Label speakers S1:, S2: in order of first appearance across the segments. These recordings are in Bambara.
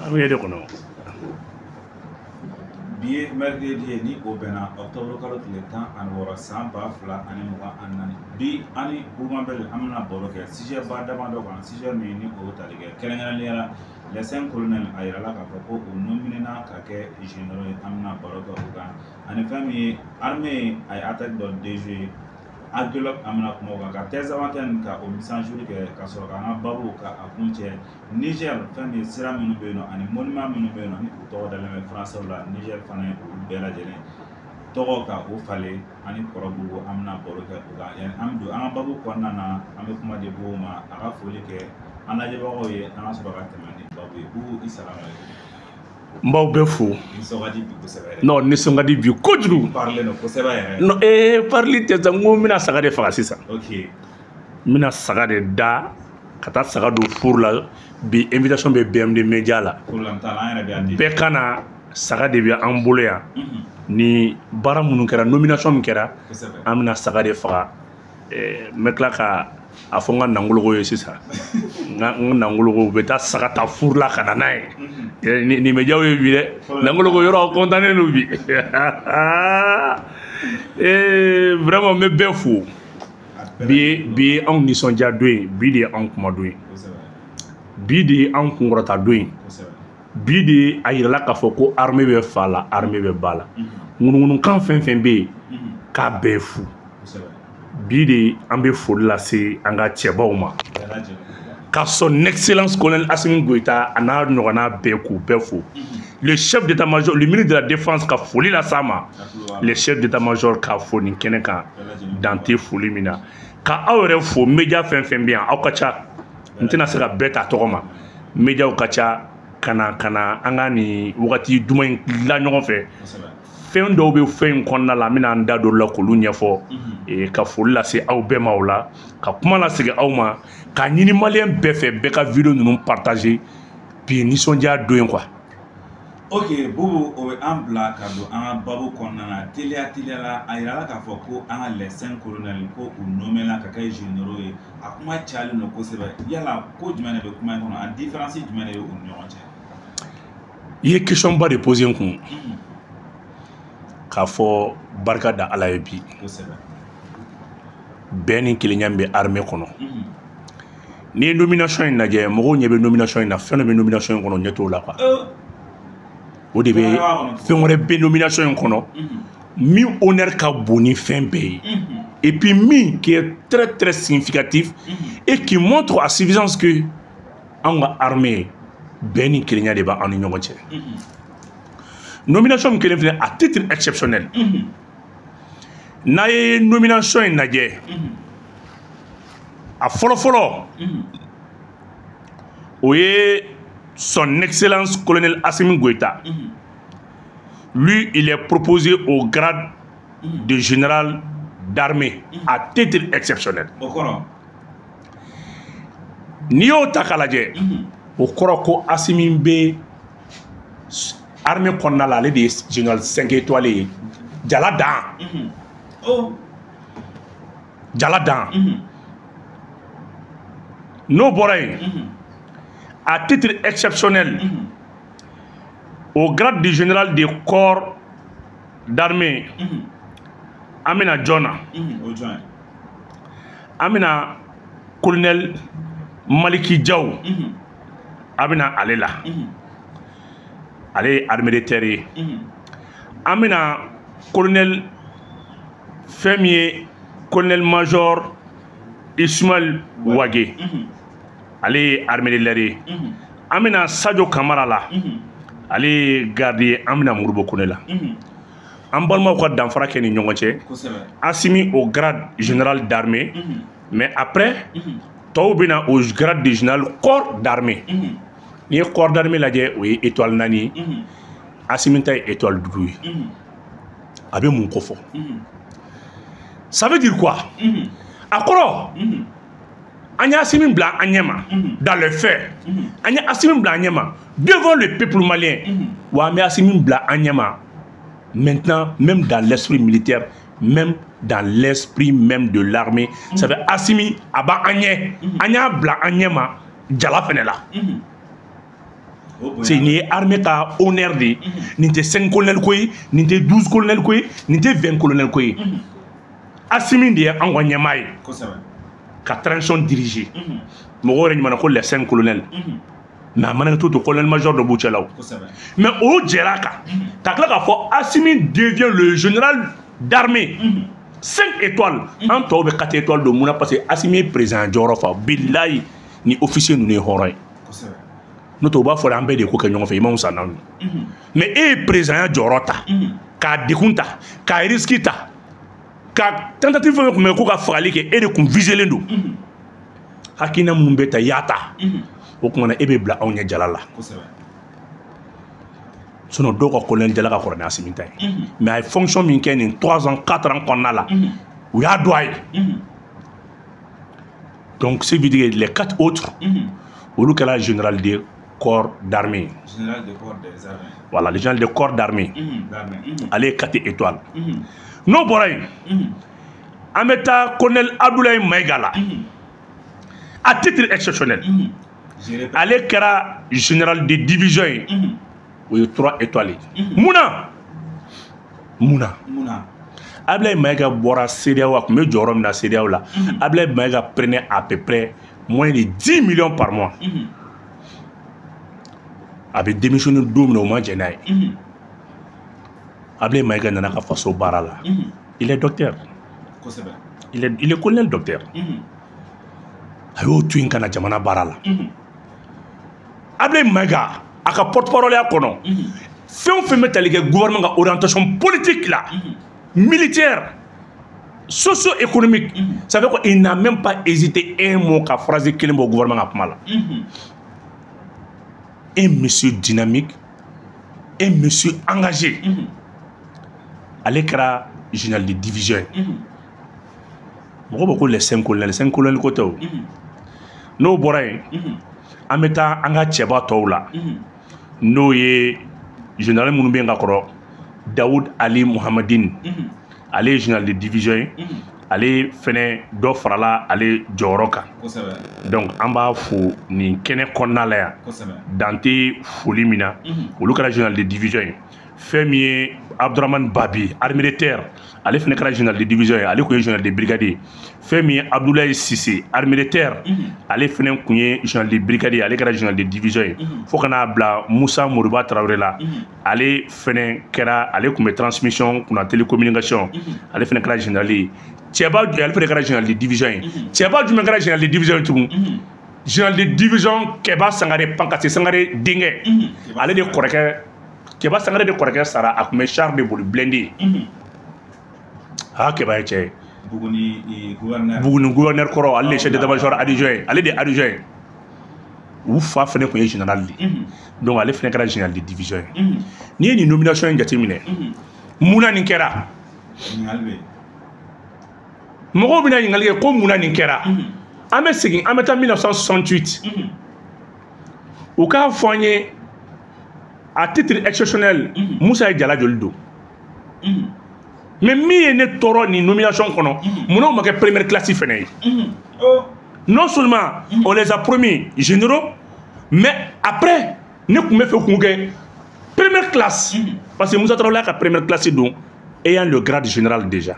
S1: Armée de kono.
S2: Bi mercredi ni obena octobre kalo tile 10 ani wɔɔrɔ san 2000 ani 24 bi ani Bougainville amna boroke sujet ba dama dɔ kan sujet min ni o tali kɛ kɛrɛnkɛrɛnnenya la les 5 colonels a yirala k'a fɔ ko o nominena ka kɛ généraux ye amna boroke o kan ani fɛn min ye armée a ye attaque dɔ déjouer archéologue amna kuma o kan ka thèse antenne ka o mise en jour kɛ ka sɔrɔ k'an ka babu ka a kun cɛ Niger fɛn min sira minnu bɛ yen nɔ ani monument minnu bɛ yen nɔ ni u tɔgɔ dalen bɛ français la Niger fana ye olu bɛɛ lajɛlen tɔgɔ ka o falen ani kɔrɔbugu an bɛna baro kɛ o kan yani an bɛ don an ka babu kɔnɔna na an bɛ kuma di Bugu ma a ka foli kɛ an lajɛbagaw ye an ka sɔrɔ ka tɛmɛ ni babu ye Bugu i salamalekun.
S1: N b'aw bɛɛ fo.
S2: Nisɔn di bi kosɛbɛ yɛrɛ.
S1: Non nisɔn ka di bi kojugu.
S2: Parler no kosɛbɛ yɛrɛ.
S1: Non parler tɛ sa n ko n bɛna saga de faga sisan.
S2: Ok.
S1: N bɛna saga de da ka taa saga don furu la bi invitation bɛ BMD Media la.
S2: Problème t'a la an yɛrɛ bɛ yan di.
S1: Bɛɛ ka na saga de bɛ an bolo yan. Ni baara minnu kɛra nomination min kɛra an bɛna saga de faga n bɛ tila ka a fɔ n ka nangologo ye sisan n ka nangologo u bɛ taa saga ta furu la ka na n'a ye nin bɛ diyaw ye bi dɛ nangologo yɔrɔ content don bi vraiment n bɛ bɛɛ fo bi ye anw nisɔndiya don ye bi de ye anw kuma don ye bi de ye anw kunkɔrɔta don ye bi de a yirala k'a fɔ ko armée bɛ fa la armée bɛ ba la ŋunuŋunukan fɛn fɛn bɛ yen k'a bɛɛ ye fu bi de an bɛ foli lase an ka cɛbaw ma ka son excellence colonel Assimi Goïta a n'a ɲɔgɔnna bɛɛ k'u bɛɛ fo le chef d'état-major le ministre de la défense ka foli las'a ma le chef d'état-major k'a fo nin kɛnɛ kan dan tɛ foli min na ka aw yɛrɛ fo média fɛn fɛn bɛ yan aw ka ca n tɛna se ka bɛɛ ta tɔgɔ ma médiaw ka ca kana an ka nin wagati duman in dilan ɲɔgɔn fɛ fɛn dɔw bɛ fɛn in kɔnɔna la n bɛna n da don la k'olu ɲɛfɔ ka foli lase aw bɛɛ ma o la ka kuma lasegin aw ma ka ɲini maliyɛn bɛɛ fɛ bɛɛ ka video ninnu partager bi nisɔndiya don quoi.
S2: Ok Bubu o bɛ an bila ka don an ka babu kɔnɔna na teliya la a yirala k'a fɔ ko an ka les 5 colonels ko u nommena ka kɛ généraux ye a kuma cayalen don kosɛbɛ yala ko jumɛn de bɛ kuma in kɔnɔ a différence jumɛn de bɛ u ni ɲɔgɔn cɛ.
S1: I ye question ba de poser n kun k'a fɔ barika da Ala ye bi bɛɛ ni kelenya bɛ armée kɔnɔ n'i ye nomination in lajɛ mɔgɔw ɲɛ bɛ nomination in na fɛn dɔ bɛ nomination in kɔnɔ ɲɛ t'o la quoi o de bɛ fɛn wɛrɛ bɛ nomination in kɔnɔ min honneur ka bon ni fɛn bɛɛ ye et puis min qui est très très significatif et qui montre à suffisance que an ka armée bɛɛ ni kelenya de b'an ni ɲɔgɔn cɛ nomination min kelen filɛ à titre exceptionnel n'a ye nomination in lajɛ a fɔlɔ-fɔlɔ o ye son excellence colonel Assimi Goïta lui il est proposé au grade de général d'armée à titre exceptionnel n'i y'o ta k'a lajɛ o kɔrɔ ko Assimi bɛ armée kɔnɔna la ale de ye général 5 étoiles ye jala dan jala dan n'o bɔra yen à titre exceptionnel au grade de général des corps d'armée an bɛna jɔn na an bɛna colonel Maliki Diaw a bɛna ale la ale ye armée de terre ye an bɛna colonel fɛn min ye colonel major Ismaël Wage ale ye armée de l'air ye an bɛna Sadio Kamara la ale ye garde ye an bɛna Modibo Kone la an balimaw ka danfara kɛ ni ɲɔgɔn cɛ Assimi au grade général d'armée mais après tɔw bɛna au grade de général corps d'armée n'i ye corps d'armée lajɛ o ye étoile 4 ye Assimi ta ye étoile 5 ye a bɛ mun ko fɔ ça veut dire quoi a kɔrɔ an ye Assimi bila an ɲɛ ma dans le fait an ye Assimi bila an ɲɛ ma devant le peuple malien wa an bɛ Assimi bila an ɲɛ ma maintenant même dans l'esprit militaire même dans l'esprit même de l'armée ça fait Assimi a b'an ɲɛ an y'a bila an ɲɛ ma jala fɛnɛ la c'est une armée ka honneur de nin tɛ 5 colonels ko ye nin tɛ 12 colonels ko ye nin tɛ 20 colonels ko ye Assimi de ye an ka ɲɛmaa ye ka transition diriger mɔgɔw yɛrɛ ɲuman na ko les 5 colonels mais a mana to colonel major de b'u cɛla o mais o jɛra kan ka tila k'a fɔ Assimi devient le général d'armée 5 étoiles an tɔw bɛ 4 étoiles de mun na parce que Assimi ye président jɔyɔrɔ fa bilayi ni officier ninnu ye hɔrɔn ye n'o tɛ u b'a fɔ an bɛɛ de ko kɛ ɲɔgɔn fɛ i m'anw san n'anw ye mais e ye président jɔyɔrɔ ta k'a degun ta k'a risque ta ka tentative fɛn kun bɛ ko ka fagali kɛ e de kun viselen don hakilina minnu bɛ ta i y'a ta o kumana e bɛ bila anw ɲɛ jala la sinon dɔw ka colonel jala ka kɔrɔ ni Assimi ta ye mais a ye fonction min kɛ nin 3 ans 4 ans kɔnɔna la u y'a dɔn a ye donc ce veut dire les 4 autres olu kɛra général de corps d'armée voilà le général de corps d'armée ale ye 4 étoiles n'o bɔra yen an bɛ taa colonel Abdoulaye Maïga la à titre exceptionnel ale kɛra général de division ye o ye 3 étoiles ye munna Abdoulaye Maïga bɔra CEDEAO a tun bɛ jɔyɔrɔ min na CEDEAO la Abdoulaye Maïga prenait à peu près moins de 10 millions par mois a bɛ démissionner don min na o ma jɛn n'a ye Abdoulaye Maïga nana ka faso baara la il est docteur il est colonel docteur a y'o to yen ka na jamana baara la Abdoulaye Maïga a ka porte-parole ya kɔnɔ fɛn o fɛn bɛ tali kɛ gouvernement ka orientation politique la militaire socio-économique ça veut dire qu'il n'a même pas hésité un mot ka phrase kelen bɔ gouvernement ka kuma la un monsieur dynamique un monsieur engagé ale kɛra général de division ye mɔgɔ bɛ ko les 5 colonels ko tɛ o n'o bɔra yen an bɛ taa an ka cɛba tɔw la n'o ye général minnu bɛ yen ka kɔrɔ Daoud Ali Mohamadine ale ye général de division ye ale fɛnɛ dɔ farala ale jɔyɔrɔ kan donc an b'a fo nin kɛnɛ kɔnɔna la yan dan tɛ foli min na olu kɛra général de division ye fɛn min ye Abdourahmane Babi armée de terre ale fɛnɛ kɛra général de division ye ale kun ye général de brigade ye fɛn min ye Abdoulaye Cissé armée de terre ale fɛnɛ kun ye général de brigade ye ale kɛra général de division ye fo ka n'a bila Moussa Moriba Traoré la ale fɛnɛ kɛra ale kun bɛ transmission kunna télécommunication ale fɛnɛ kɛra général ye cɛba ale fɛnɛ kɛra général de division ye cɛba jumɛn kɛra général de division ye tugun général de division Keba Sangare Pankase Sangare denkɛ ale de kɔrɔkɛ Keba Sangare de kɔrɔkɛ sara a kun bɛ char de boli blindé Keba ye cɛ ye Buguni gouverneur kɔrɔ ale de chef d'état-major adjoint ye ale de adjoint ye u fa fɛnɛ kun ye général de donc ale fɛnɛ kɛra général de division ye n'i ye nin nomination in jateminɛ munna nin kɛra mɔgɔw bɛna ɲininkali kɛ ko munna nin kɛra an bɛ segin an bɛ taa 1968 u k'a fɔ an ye à titre exceptionnel Musa ye jala joli don mais min ye ne tɔɔrɔ nin nomination kɔnɔ munna o ma kɛ première classe fɛnɛ ye non seulement on les a promis généraux mais après ne tun bɛ fɛ k'u kɛ première classe parce que Musa Traoré y'a ka première classe don ayant le grade général déjà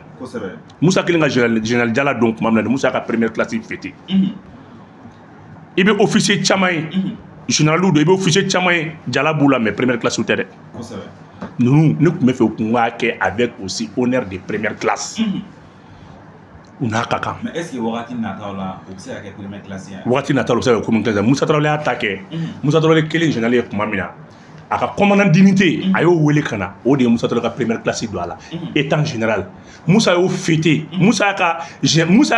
S1: Musa kelen ka général jala don tuma min na Musa y'a ka première classe fêté i bɛ officier caman ye généraliw don i bɛ officier caman ye jala b'u la mais première classe tɛ dɛ ninnu ne tun bɛ fɛ k'u k'a kɛ avec aussi honneur de première classe u n'a ka kan
S2: mais est-ce que wagati nataw la o bɛ se ka kɛ première classe ye
S1: wagati nataw la o bɛ se ka kɛ première classe Musa Traoré y'a ta kɛ Musa Traoré kelen général ye tuma min na a ka commandant d'unité a y'o wele ka na o de ye Musa Traoré ka première classe don a la étant général Musa y'o fêté Musa y'a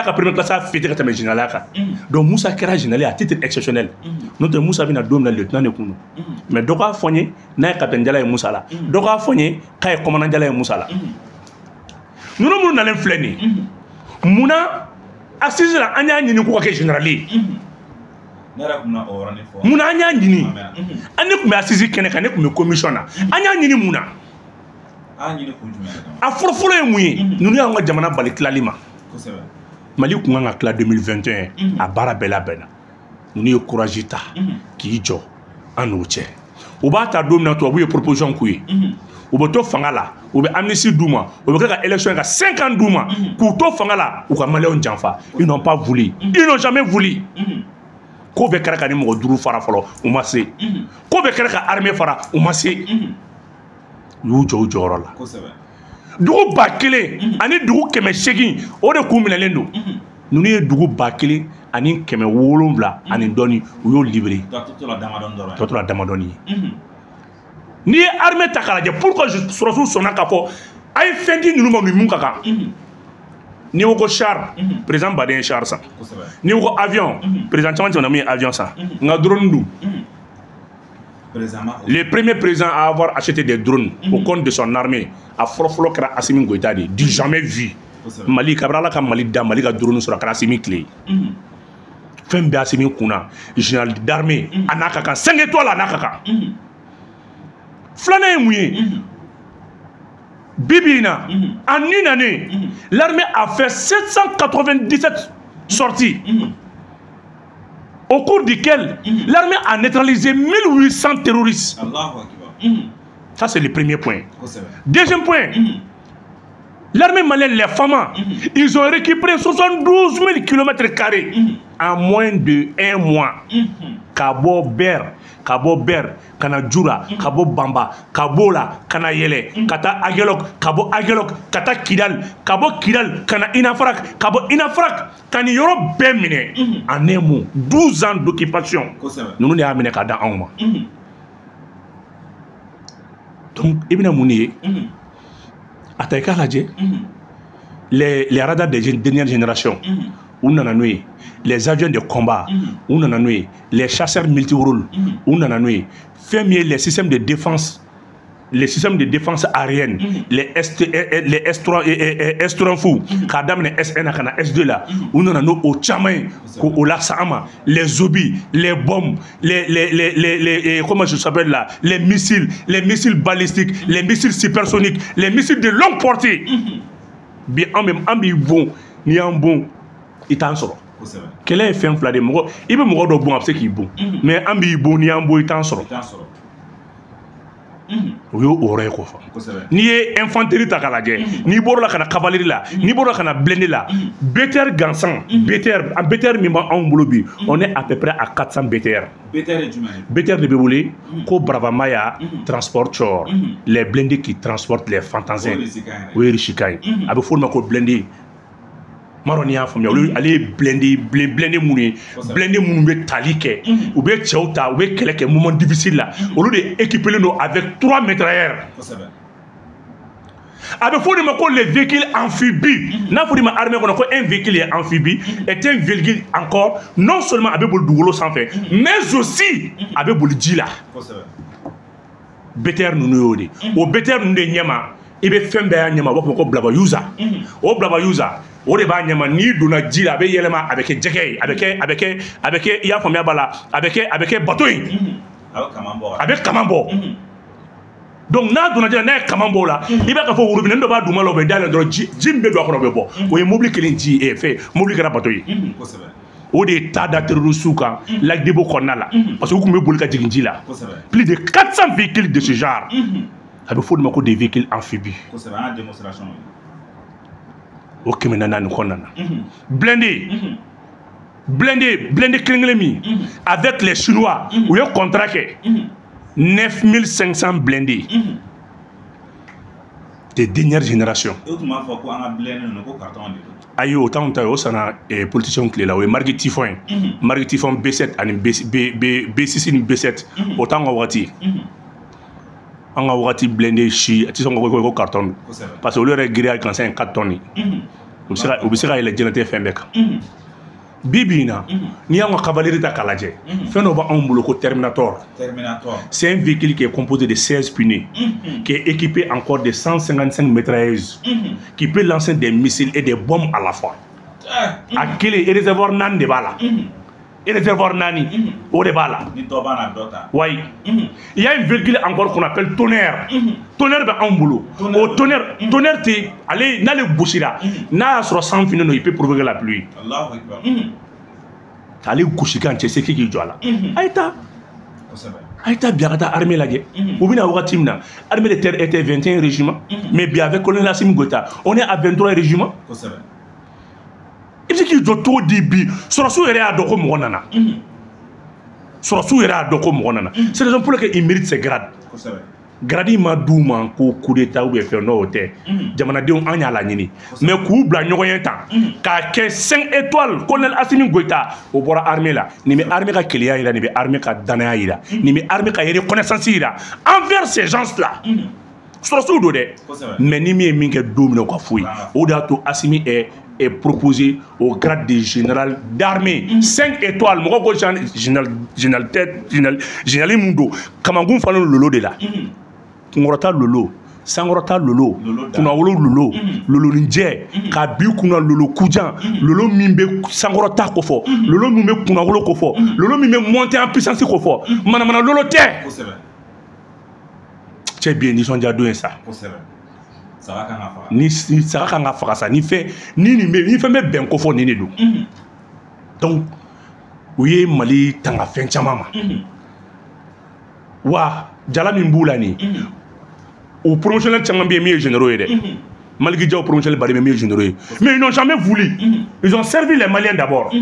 S1: ka première classe fêté ka tɛmɛ général kan donc Musa kɛra général à titre exceptionnel n'o tɛ Musa bɛna don min na lieutenant de kun don mais dɔ k'a fɔ n ye n'a ye capitaine jala ye Musa la dɔ k'a fɔ n ye k'a ye commandant jala ye Musa la ninnu minnu nalen filɛ nin ye munna assise la an y'a ɲini k'u ka kɛ général ye munna an y'a ɲini an ne tun bɛ assise kɛnɛ kan ne tun bɛ commission na an y'a ɲini mun na a fɔlɔfɔlɔ ye mun ye ninnu y'an ka jamana bali tilali ma Mali kun kan ka tila 2021 a baara bɛɛ labɛnna ninnu ye courage ta k'i jɔ an n'o cɛ u b'a ta don min na tubabu ye proposition k'u ye u bɛ to fanga la u bɛ amnistie d'u ma u bɛ kila ka élection ka 5 ans d'u ma k'u to fanga la u ka maliyɛnw janfa ils n'ont pas voulu ils n'ont jamais voulu ko bɛɛ kɛra ka ni mɔgɔ 5 fara fɔlɔ u ma se ko bɛɛ kɛra ka armée fara u ma se u y'u jɔ u jɔyɔrɔ la dugu 1000 ani dugu 800 o de k'u minɛlen don ninnu ye dugu 1000 ani 700 ani dɔɔni u y'o libéré tɔ tora damadɔni ye n'i ye armée ta k'a lajɛ pourquoi sɔrɔsiw sɔnna k'a fɔ a ye fɛn di ninnu ma nin mun ka kan n'i ko char président Baden ye char san n'i ko avion président caman tɛmɛna min ye avion san nka drone dun le premier président à avoir acheté des drones au compte de son armée a fɔlɔ kɛra Assimi Goïta de du jamais vu Mali kabini Ala ka Mali da Mali ka drone sɔrɔ a kɛra Assimi tile fɛn bɛɛ Assimi kunna général d'armée a n'a ka kan 5 étoiles a n'a ka kan filanan ye mun ye bibi in na en une année l'armée a fait 797 sorties au cours duquel l'armée a neutralisé 1800 terroristes. Ça c'est le premier point. Deuxième point, l'armée malienne, les femmes, ils ont récupéré 72 000 km² en moins de 1 mois. Kabo Ber, Kana Djoura, Kabo Bamba, Kabo La, Kana Yele, Kata Agelok, Kabo Agelok, Kata Kidal, Kabo Kidal, Kana Inafrak, Kabo Inafrak, Kani Yoro Bemine, en un mot, 12 ans d'occupation. Nous nous avons amené Kada Auma. Donc, Ibn Mounié, à Taïka Hadje, les radars des dernières générations, les avions de combat, les chasseurs multirôles, les systèmes de défense, aérienne, les S3 fou, Kadam SN S2 là, au Tchamaï, au Laksama, les obis, les bombes, les comment je s'appelle là, les missiles balistiques, les missiles supersoniques, les missiles de longue portée. Bien en même bon, ni en bon, il t'en sort. Quel est le fait de moi? Il peut me bon, c'est qui bon. Mais en bon, ni en bon, il t'en sort. Oui, aurait quoi. Ni infanterie ta kaladje, ni borla kana cavalerie là, ni borla kana blindé là. BTR Gansan, BTR mima en bolobi, on est à peu près à 400 BTR. BTR de Béboulé, ko Bravamaya transporteur, les blindés qui transportent les fantassins. Oui, Richikai. Avec forme ko blindé. Maronia famille, allez blindé mouni, blindé mouni talike, ou bien tchauta, ou bien quelques moments difficiles là, au lieu d'équiper nous avec 3 mitrailleurs. Avec les véhicules amphibies, n'a pas dit ma armée qu'on a un véhicule amphibie est un véhicule encore non seulement avec le doulo sans faire, mais aussi avec le djila. Beter nous dit, au beter nous dit nyama, il veut faire bien nyama, on blaba yuza, on blaba yuza. O de b'a ɲama ni donna ji la a bɛ yɛlɛma a bɛ kɛ jɛgɛ ye a bɛ kɛ i y'a faamuya b'a la a bɛ kɛ bateau ye a bɛ kaman bɔ donc n'a donna ji la n'a ye kaman bɔ o la i b'a ka fɔ worobinɛ dɔ b'a duguma la o bɛ dayɛlɛ dɔrɔn ji min bɛ don a kɔnɔ o bɛ bɔ o ye mobili kelen ji fɛ mobili kɛra bateau ye o de ye taa da terroristes kan Lac de Beau kɔnɔna la parce que u tun bɛ boli ka jigin ji la plus de 400 véhicules de ce genre a bɛ fɔ o de ma ko des véhicules amphibies. Ok, maintenant nous connaissons. Blindé Klinglemi avec les Chinois, où il y a un contrat 9500 blindés de dernière génération. Aïe, autant que ça a des politiciens clés là, Marguerite Tifon B7 B6 et B7, autant qu'on voit. On a ouati blindé chi ti son ko carton parce que le regret quand c'est un 4 tonnes ou sera il est génété fin bec bibina ni on cavalerie ta kalaje fait no ba on bloco Terminator c'est un véhicule qui est composé de 16 pneus qui est équipé encore de 155 mitrailleuses qui peut lancer des missiles et des bombes à la fois à quel réservoir nan de bala et réservoir nani au débat oui il y a un véhicule encore qu'on appelle tonnerre tonnerre ben en boulot au tonnerre t'es allez dans le bouchira n'a sur 100 fini il peut provoquer la pluie Allahu Akbar allez coucher quand tu sais qui joue là aïta Aïta Biarata armée là, ou bien à Timna, armée de terre était 21 régiments, mais bien avec colonel Assimi Goïta, on est à 23 régiments. Il dit qu'il doit tout dire, sur la souveraineté à Doko Mouanana. Sur la souveraineté à Doko Mouanana. C'est la raison pour laquelle il mérite ses grades. Gradi ma douma ko coup d'état ou bien faire no hôtel. Jamanadenw an y'a laɲini. Mais k'u bila ɲɔgɔn ye tan. K'a kɛ 5 étoiles colonel Assimi Goïta o bɔra armée la. Nin bɛ armée ka keleya yira, nin bɛ armée ka danaya yira. Nin bɛ armée ka reconnaissance yira envers ces gens-là. Sɔrɔsiw don dɛ. Mais ni min ye min kɛ don min na o ka f'u ye. O de y'a to Assimi est proposé au grade de général d'armée. 5 étoiles. Mɔgɔ ko général mun don. Kamankun falen lolo de la. Ngorota lolo, sangorota lolo, kunawolo lolo, lolo ninje, kabi kuna lolo kujan, lolo mimbe sangorota kofo, lolo mimbe kunawolo kofo, lolo mimbe monter en puissance kofo, mana lolo te. C'est bien, ils sont déjà doués ça. Ni ça kanga faka ça, ni fait me ben kofo ni do. Donc, oui Mali tanga fin chamama. Wa jala min boulani. Au promotionnel Tchangam bien mieux généraux. Malgré déjà au promotionnel Bari mieux généraux. Mais ils n'ont jamais voulu. Ils ont servi les Maliens d'abord.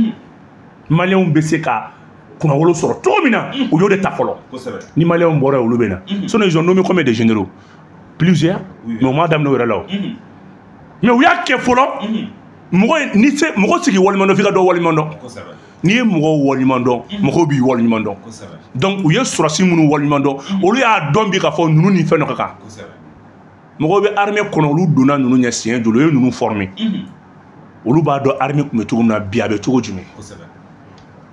S1: Maliens ont baissé car qu'on a voulu sortir. Tout mina au lieu de tafolo. Ni Maliens ont boré au lubena. Sinon ils ont nommé combien de généraux? Plusieurs. Mais au madame nous là. Mais où y a que folo? Moi ni c'est moi c'est qui Walimando fika do Walimando. Ni ye mɔgɔ waliɲuman dɔn mɔgɔw b'i waliɲuman dɔn donc u ye sɔrɔsi minnu waliɲuman dɔn olu y'a dɔn bi k'a fɔ ninnu ni fɛn dɔ ka kan mɔgɔw bɛ armée kɔnɔ olu donna ninnu ɲɛ siɲɛ joli u ye ninnu former olu b'a dɔn armée tun bɛ cogo min na bi a bɛ cogo jumɛn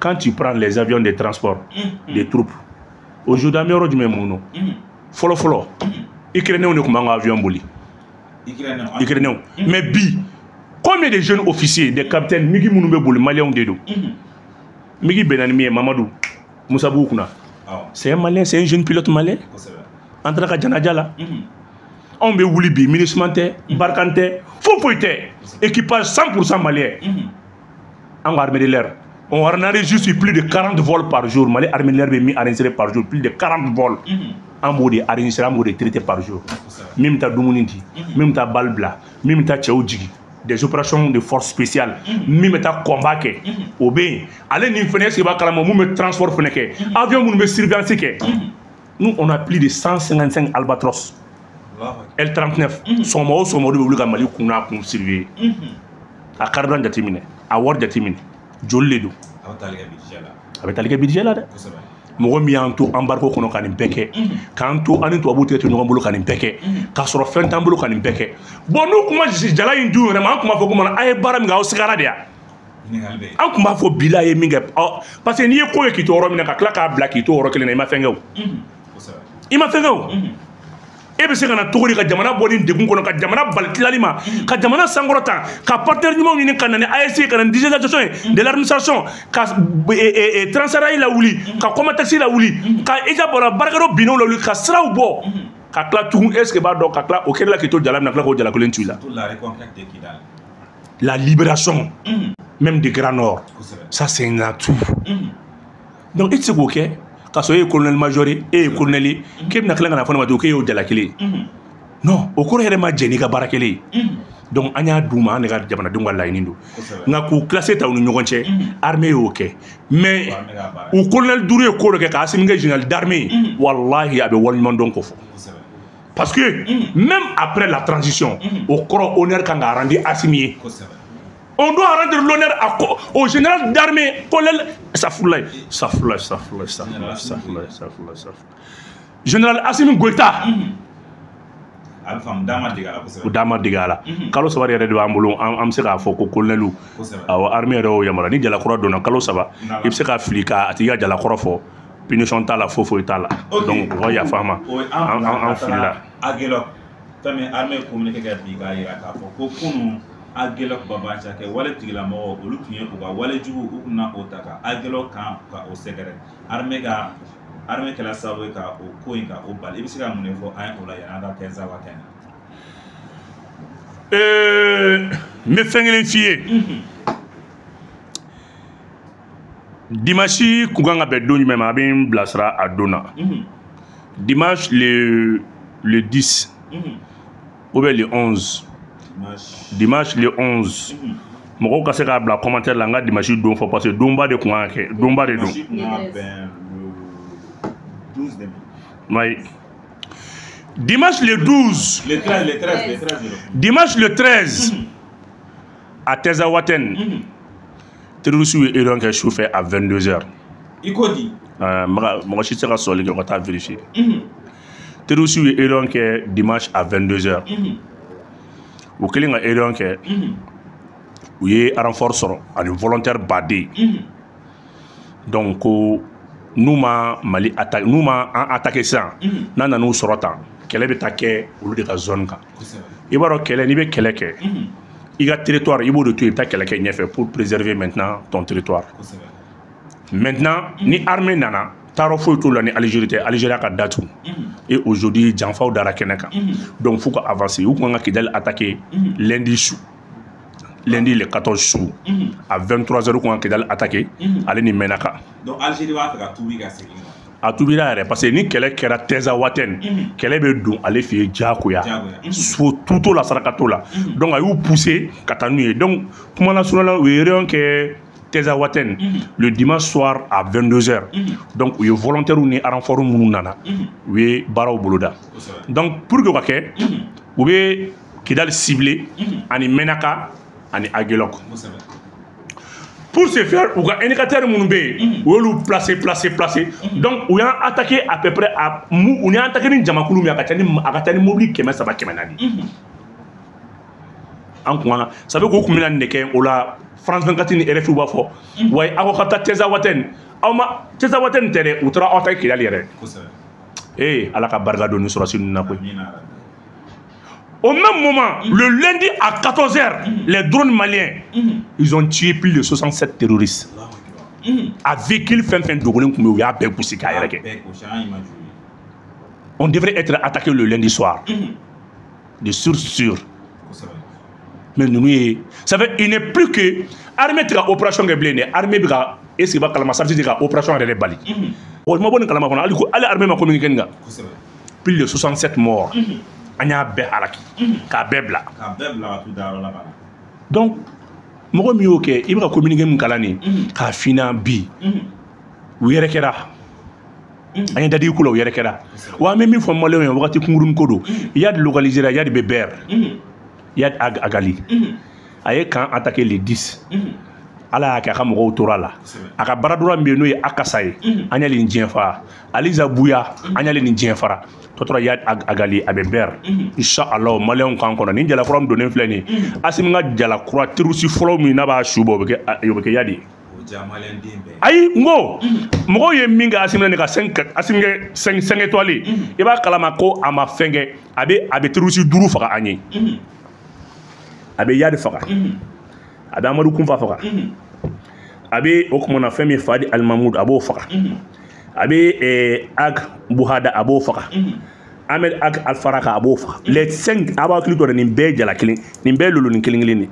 S1: quand tu prends les avions de transport des troupes aujourd'hui an bɛ yɔrɔ jumɛn mun na fɔlɔ fɔlɔ Ukrainiens de tun b'an ka avion boli Ukrainiens mais bi combien de jeunes officiers des capitaines migi minnu bɛ boli Maliens de don Migi Benani Mamadou Moussa Boukuna. C'est un Malien, c'est un jeune pilote malien. Entre la Djanadjala. On veut Woulibi, ministre Barkante, Fofoite, équipage 100% malien. En armée de l'air. On a enregistré plus de 40 vols par jour. Malais armée de l'air est mis enregistré par jour. Plus de 40 vols. En mode enregistré, en mode traité par jour. Même ta Doumounindi, même ta Balbla, même ta Tchaoudjigi. Des opérations de force spéciale, même ta combat au bien, allez n'y finir ce que nous me transport feneke, avion nous me surveillance nous on a plus de 155 Albatros, L39, son mot de public à Mali qu'on a surveillé, à Cardran Jatimine, à Ward Jatimine, Joledo, avec ta budget là. Mɔgɔ min y'an to embargo kɔnɔ ka nin bɛɛ kɛ k'an to an ni tubabuw tigɛ to ɲɔgɔn bolo ka nin bɛɛ kɛ k'a sɔrɔ fɛn t'an bolo ka nin bɛɛ kɛ bon n'u kuma jala in dun yɛrɛ ma an tun b'a fɔ ko mana a ye baara min kɛ aw sigara de yan an tun b'a fɔ bila a ye min kɛ parce que n'i ye ko ye k'i to yɔrɔ min na ka tila k'a bila k'i to yɔrɔ kelen na i ma fɛn kɛ o i ma fɛn kɛ o e bɛ se ka na cogo di ka jamana bɔ nin degun kɔnɔ ka jamana bali tilali ma ka jamana sankɔrɔta ka partenaires ɲumanw ɲini ka na ni AEC ka na ni digitalisation ye de l'administration ka transfert la wuli ka commerce la wuli ka eja bɔra baarakɛyɔrɔ binnaw la wuli ka siraw bɔ ka tila tugun est ce que b'a dɔn ka tila o kɛra la k'i to jala min na tila k'o jala kelen tu la la libération même du Grand Nord ça c'est un atout donc i tɛ se k'o kɛ ka sɔrɔ e ye colonel major ye e ye colonel ye k'e bɛna tila ka na fɔ ne ma ten k'e y'o jala kelen ye non o kɔrɔ yɛrɛ ma jɛ n'i ka baara kelen ye donc an y'a d'u ma an de ka jamanadenw ka laɲini don nka k'u classé ta u ni ɲɔgɔn cɛ armée y'o kɛ mais u colonel duuru ye ko dɔ kɛ ka Assimi kɛ général d'armée ye walahi a bɛ waleɲuman dɔn ko fɔ parce que même après la transition au kɔrɔ honneur kan ka rendre Assimi ye on doit rendre l'honneur au général d'armée, colonel général Assimi Goïta. O dama digala. Kalo saba yɛrɛ de b'an bolo an bɛ se k'a fɔ ko colonel awɔ armée yɛrɛ y'o yamaruya ni jalakɔrɔ donna kalo saba i bɛ se ka fili ka a tigi ka jalakɔrɔ fɔ punition t'a la foyi t'a la donc o ka yafa an ma an filila.
S2: Fɛn armée communiqué kɛ bi k'a yira k'a fɔ ko kunun Agelo Babacha ke wale tigilamɔgɔ olu tun ye u ka wale jugu u kun na o ta ka Agelo kan ka o sɛgɛrɛ armée kɛla sababu ye ka o ko in ka o bali i bɛ se ka mun de fɔ an ye o la yan an ka kɛ Zawa kɛnɛ
S1: n bɛ fɛn kelen f'i ye dimanche ku kan ka bɛn don jumɛn ma a bɛ n bilasira a don na dimanche le 10 ou bien le 11 dimanche le 11 mɔgɔw ka se k'a bila commentaire la n ka dimanche don fɔ parce que donba de kun kan ka kɛ donba de don oui. Dimanche le 12 dimanche le 13 à Tezawaten terroristes ye erreur kɛ su fɛ à 22h
S2: i ko di
S1: mɔgɔ si tɛ se ka sɔli kɛ ka taa vérifier terroristes ye erreur kɛ dimanche à 22h u kɛlen ka erreur kɛ u ye renfort sɔrɔ ani volontaire baden donc ko n'u ma Mali attaque n'u ma an attaquer sisan n'an nan'u sɔrɔ tan kɛlɛ bɛ taa kɛ olu de ka zone kan i b'a dɔn kɛlɛ n'i bɛ kɛlɛ kɛ i ka territoire i b'o de to yen i bɛ taa kɛlɛ kɛ ɲɛfɛ pour préserver maintenant ton territoire maintenant ni armée nana taara foyi t'o la ni Algérie tɛ Algérie ka datugu et aujourd'hui janfaw dara kɛnɛ kan donc f'u ka avancer u kun kan ka Kidali attaquer lundi le 14 sous à 23h u kun ka Kidali attaquer ale ni Menaka
S2: donc Algérie b'a fɛ ka tuubi ka segin
S1: a tubira yɛrɛ parce que ni kɛlɛ kɛra Tezawaten kɛlɛ bɛ don ale fɛ yen diyagoya so tuto la saraka t'o la donc a y'u pousser ka taa n'u ye donc kuma lasurunya la u ye réunion kɛ Tezawaten le dimanche soir à 22h donc u ye volontaires ni renforts minnu nana u ye baaraw boloda donc pour que o ka kɛ u bɛ Kidali cibler ani Menaka ani Aguelok pour ce faire u ka indicateurs minnu bɛ yen u y'olu placer donc u y'an attaqué à peu près à u y'an attaqué ni jamakulu min a ka ca ni mobili 300 400 an kun kan ça veut dire k'u kun bɛna nin de kɛ o la France 24 ni RFI b'a fɔ wa aw ka taa Tezawaten aw ma Tezawaten tɛ dɛ u taara aw ta Kidali yɛrɛ ala ka barika don ni sɔrɔsi ninnu na koyi. Au même moment, le lundi à 14h, les drones maliens, ils ont tué plus de 67 terroristes. À véhicule fin on devrait être attaqué le lundi soir. De sûr. Mais nous, ça veut il n'est plus que armée de opération de armée de est-ce que va ça veut dire opération de Bali. Plus de 67 morts. An y'a bɛɛ halaki k'a bɛɛ bila donc mɔgɔ min y'o kɛ i bɛ ka communiqué min kalan nin k'a finna bi u yɛrɛ kɛra an ye dadigi ko la u yɛrɛ kɛra wa an bɛ min fɔ maliyɛnw ye wagati kunkurunin ko don il y a de localisés il y a de Bébert il y a Agali a ye kan attaqué les 10 ala y'a kɛ a ka mɔgɔw tora la a ka baradura min bɛ yen n'o ye Akasa ye an y'ale nin diɲɛ fara Aliza Bouya an y'ale nin diɲɛ fara tɔtɔra ya Agali a bɛ Bɛr inshallah maliyɛnw kan kɔnɔ ni jalakura min donnen filɛ nin ye Asimi ka jalakura terroriste fɔlɔ min n'a b'a su bɔ o bɛ kɛ ya de ye ayi n ko mɔgɔw ye min kɛ Asimi ka 5 étoiles i b'a kalama ko a ma fɛn kɛ a bɛ terroriste 5 faga an ye a bɛ ya de faga a bɛ Amadu Kunfa faga a bɛ o kumana fɛn min Fadi Alimamudu a b'o faga a bɛ Ag Buhada a b'o faga Ahmed Ag Alfaraka a b'o faga les 5 a b'a hakili to nin bɛɛ jala kelen nin bɛɛ lolo nin kelen kelen de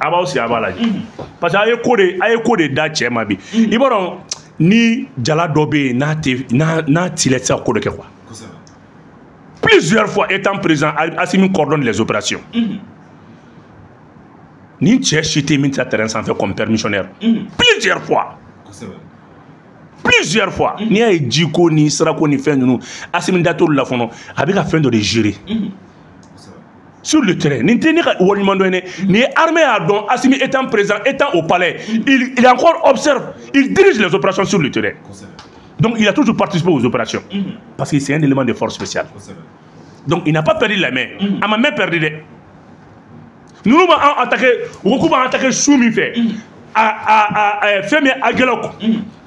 S1: a b'aw si a b'a lajɛ parce que a ye ko de da cɛ ma bi i b'a dɔn ni jala dɔ bɛ yen n'a tile tɛ se ka ko dɔ kɛ quoi plusieurs fois étant présent Asimi coordonne les opérations ni cɛ si tɛ min tɛ terrain sanfɛ comme permissionnaire plusieurs fois n'i y'a ye jiko ni sirako ni fɛn ninnu Asimi da t'olu la fɔlɔ a bɛ ka fɛn dɔ de gérer sur le terrain nin tɛ ne ka waleɲuman dɔ ye dɛ nin ye armée y'a dɔn Asimi étant présent étant au palais il encore observe il dirige les opérations sur le terrain donc il a toujours participé aux opérations parce que c'est un élément de force spéciale donc il n'a pas perdu la main a ma main perdu dɛ nous b'an attaqué u ko b'an attaqué su min fɛ fɛn min Aguelok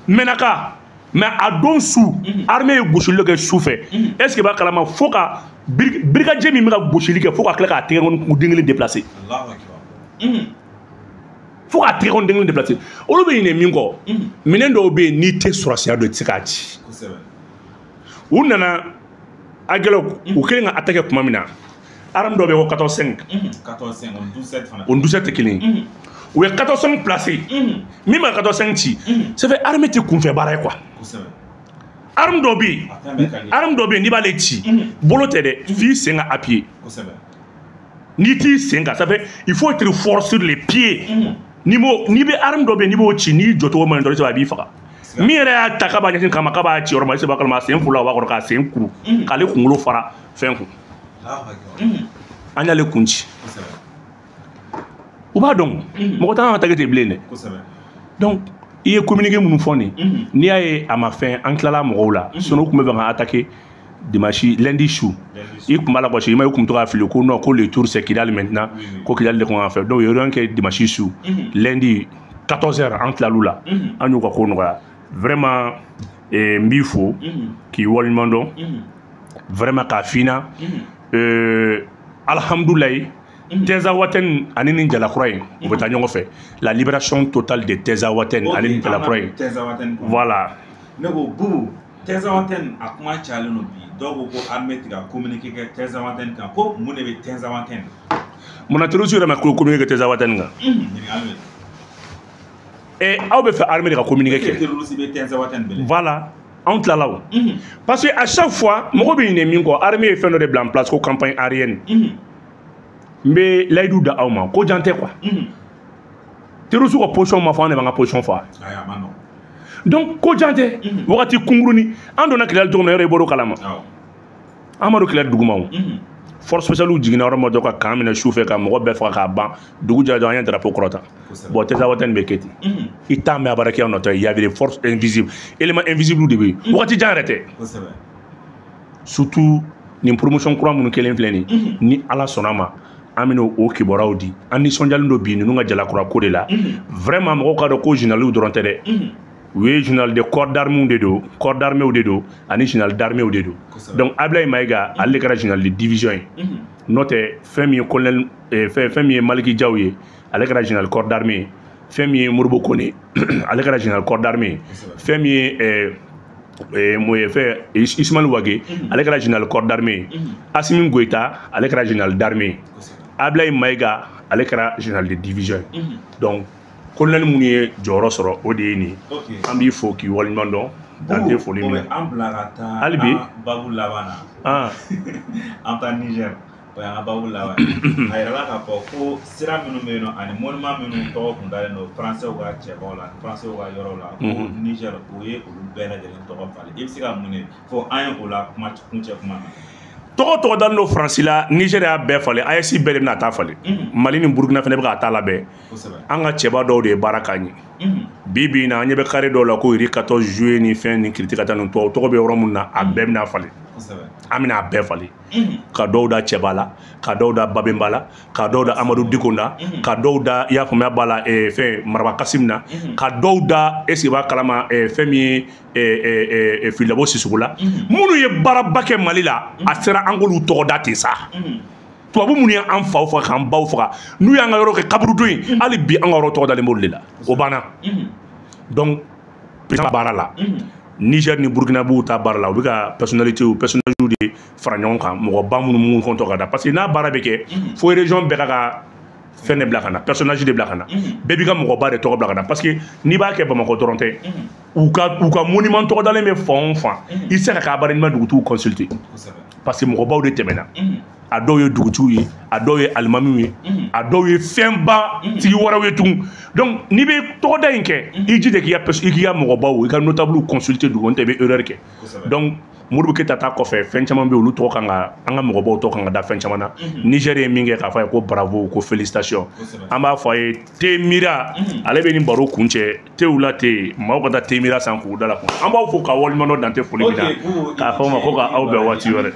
S1: Menaka mais a don su armée ye gosili kɛ su fɛ est-ce que b'a kalama fo ka brigadier min bɛ ka gosili kɛ fo ka tila k'a tɛgɛ den kelen déplacer fo k'a tɛgɛ den kelen déplacer olu bɛ ɲinɛ min kɔ minɛn dɔw bɛ yen n'i tɛ sɔrɔsiya dɔn i tɛ se k'a ci u nana Aguelok u kɛlen ka attaqué tuma min na arme dɔ bɛ ko 14-5 o 17 tɛ kelen ye ou est 14 placé même à 14 ci ça fait armée te kun fait baray quoi arme dobi ni ba le ci bolo te de fi senga à pied ni ti senga ça fait il faut être fort sur les pieds ni be arme dobi ni bo ci ni joto man do ça bi faka mi yɛrɛ y'a ta k'a b'a ɲɛsin kama k'a b'a ci yɔrɔ ma i se b'a kalama sen fula o b'a kɔrɔ k'a sen kuru k'ale kunkolo fara fɛn kun an y'ale kun ci u b'a dɔn mɔgɔ t'an ka tage ten bilen dɛ donc i ye communiqué minnu fɔ nin n'i y'a ye a ma fɛn an tilala mɔgɔw la sinon u tun bɛ fɛ ka attaquer dimanche lundi su i tun b'a la gɔsi i ma i tun bɛ to k'a fili ko non ko le tour c'est Kidal maintenant ko Kidal de kan ka fɛ donc i ye kɛ dimanche su lundi 14h an tilal'u la an y'u ka ko nɔgɔya vraiment n b'i fo k'i waleɲuman dɔn vraiment k'a fina alhamdulilayi Teza Waten ani ni Jalakura ye u bɛ taa ɲɔgɔn fɛ la libération totale de Teza Waten ani ni Jalakura ye voilà
S2: ne ko Bubu Teza Waten a kuma cayalen don bi dɔw ko ko armée tɛ ka communiqué kɛ Teza Waten kan ko mun de bɛ Teza Waten
S1: mun na terroriste yɛrɛ ma communiqué kɛ Teza Waten kan aw bɛ fɛ armée de ka communiqué kɛ voilà anw tilala o parce que à chaque fois mɔgɔ bɛ ɲinɛ min kɔ armée ye fɛn dɔ de bila en place ko campagne aérienne n bɛ layidu da aw ma ko jan tɛ quoi terroriste ka position ma fɔ an de b'an ka position fɔ donc ko jan tɛ wagati kunkurunin an donna Kidali cogo min na yɔrɔ i bɔr'o kalama an ma don Kidali dugu ma o force spéciale jiginna yɔrɔ min dɔ ka kan minɛ su fɛ ka mɔgɔ bɛɛ faga k'a ban dugu jɛ an ye drapeau kɔrɔta bon Teza Waten bɛ kɛ ten i t'a mɛn a baara kɛ yan nɔ tɛ y avait des forces invisibles éléments invisibles de bɛ yen wagati jan yɛrɛ tɛ surtout nin promotion kura minnu kɛlen filɛ nin ni Ala sɔnna ma an bɛna o kibaruyaw di an nisɔndiyalen don bi ninnu ka jalakura ko de la vraiment mɔgɔw k'a dɔn ko généraliw dɔrɔn tɛ dɛ u ye général de corps d'armée de don corps d'armée de don ani général d'armée de don donc Ablaye Maïga ale de kɛra général de division ye n'o tɛ fɛn min ye colonel fɛn min ye Maliki Diaw ye ale kɛra général corps d'armée ye fɛn min ye Modibo Kone ale kɛra général corps d'armée ye fɛn min ye fɛn Ismaël Wage ale kɛra général corps d'armée ye Assimi Goïta ale kɛra général d'armée ye Ablaye Maïga ale kɛra général de division ye donc colonel minnu ye jɔyɔrɔ sɔrɔ o de ye nin an b'i fo k'i waleɲuman dɔn dan tɛ foli min
S2: an bila ka taa
S1: hali bi
S2: babu laban na an taa Niger o y'an ka babu laban a yirala k'a fɔ ko sira minnu bɛ yen nɔ ani monument minnu tɔgɔ kun dalen don français ka cɛbaw la français ka yɔrɔ la ko Niger o ye olu bɛɛ lajɛlen tɔgɔ falen i bɛ se ka mun de fɔ an ye o la kuncɛ kuma na
S1: tɔgɔ tɔgɔ dalen don Faransi la Niger y'a bɛɛ falen AES bɛɛ de bɛna taa falen Mali ni Burkina fana bɛ ka taa labɛn an ka cɛba dɔw de ye baara k'a ɲɛ bi bi in na an ɲɛ bɛ carré dɔw la ko Iri 14 juillet ni fɛn ni kiriti ka taa nin tɔgɔ bɛ yɔrɔ min na a bɛɛ bɛna falen an bɛna a bɛɛ falen ka dɔw da cɛba la ka dɔw da Babemba la ka dɔw da Amadu Diko na ka dɔw da i y'a faamuya b'a la fɛn Maraba Kasim na ka dɔw da est-ce que b'a kalama fɛn min ye Filabo Sissoco la minnu ye baaraba kɛ Mali la a sera an k'olu tɔgɔ da ten sa tubabu minnu ye an faw faga k'an baw faga n'u y'an ka yɔrɔ kɛ kaburudon ye hali bi an ka yɔrɔ tɔgɔ dalen b'olu de la o banna donc président baara la Niger ni Burkina b'u ta baara la u bɛ ka personnalités de fara ɲɔgɔn kan mɔgɔba minnu kɔntɔ ka da parce que n'a baara bɛ kɛ fo région bɛɛ ka fɛn de bila ka na personnage de bila ka na bɛɛ b'i ka mɔgɔba de tɔgɔ bila ka na parce que n'i b'a kɛ Bamakɔ dɔrɔn tɛ u ka monument tɔgɔ dalen bɛ fan o fan i tɛ se ka k'a baara ɲuman dugutigiw consulter parce que mɔgɔbaw de tɛmɛna a dɔw ye dugutigiw ye a dɔw ye alimamiw ye a dɔw ye fɛnba tigi wɛrɛw ye tugun donc n'i bɛ tɔgɔda in kɛ i jija k'i ka mɔgɔbaw i ka notables consulter dugu n'o tɛ i bɛ erreur kɛ donc Modibo Keyita ta kɔfɛ fɛn caman bɛ yen olu tɔgɔ kan ka an ka mɔgɔbaw tɔgɔ kan ka da fɛn caman na Niger ye min kɛ k'a fɔ a ye ko bravo ko félicitations an b'a fɔ a ye Temira ale bɛ nin baro kun cɛ tew la te maaw ka taa Temira san k'u da la kun an b'aw fo ka waleɲuman dɔn dan tɛ foli min na k'a fɔ ma ko ka aw bɛn waati wɛrɛ